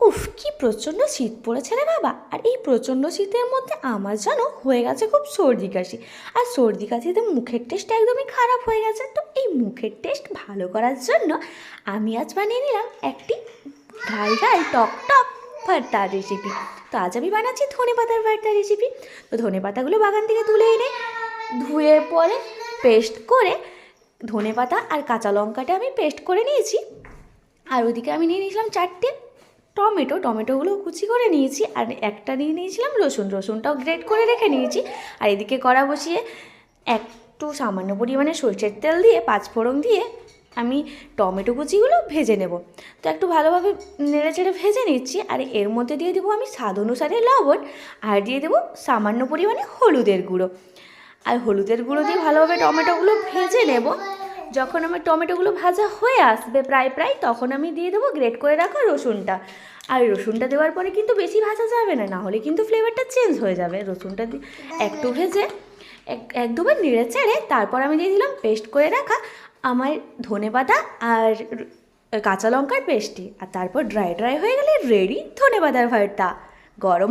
উফ, কি প্রচণ্ড শীত পড়েছে রে বাবা! আর এই প্রচণ্ড শীতের মধ্যে আমার যেন হয়ে গেছে খুব সর্দি কাশি। আর সর্দি কাশিতে মুখের টেস্ট একদমই খারাপ হয়ে গেছে। তো এই মুখের টেস্ট ভালো করার জন্য আমি আজ বানিয়ে নিলাম একটি ঝাল ঝাল টক টক ভর্তার রেসিপি। তো আজ আমি বানাচ্ছি ধনেপাতার ভর্তার রেসিপি। তো ধনেপাতাগুলো বাগান থেকে তুলে এনে ধুয়ে পরে পেস্ট করে, ধনেপাতা আর কাঁচা লঙ্কাটা আমি পেস্ট করে নিয়েছি। আর ওইদিকে আমি নিয়ে নিয়েছিলাম 4টে টমেটোগুলো কুচি করে নিয়েছি। আর একটা নিয়ে নিয়েছিলাম রসুনটাও গ্রেট করে রেখে নিয়েছি। আর এদিকে কড়া বসিয়ে একটু সামান্য পরিমাণে সরষের তেল দিয়ে পাঁচফোড়ন দিয়ে আমি টমেটো কুচিগুলো ভেজে নেব। তো একটু ভালোভাবে নেড়েচেড়ে ভেজে নিচ্ছি। আর এর মধ্যে দিয়ে দেবো আমি স্বাদ অনুসারে লবণ, আর দিয়ে দেবো সামান্য পরিমাণে হলুদের গুঁড়ো। আর হলুদের গুঁড়ো দিয়ে ভালোভাবে টমেটোগুলো ভেজে নেব। যখন আমার টমেটোগুলো ভাজা হয়ে আসবে প্রায় তখন আমি দিয়ে দেবো গ্রেট করে রাখা রসুনটা। আর রসুনটা দেওয়ার পরে কিন্তু বেশি ভাজা যাবে না, নাহলে কিন্তু ফ্লেভারটা চেঞ্জ হয়ে যাবে। রসুনটা একটু ভেজে এক দুবার নেড়ে চেড়ে তারপর আমি দিয়ে দিলাম পেস্ট করে রাখা আমার ধনেপাতা আর কাঁচা লঙ্কার পেস্টটি। আর তারপর ড্রাই হয়ে গেলে রেডি ধনেপাতার ভর্তা। গরম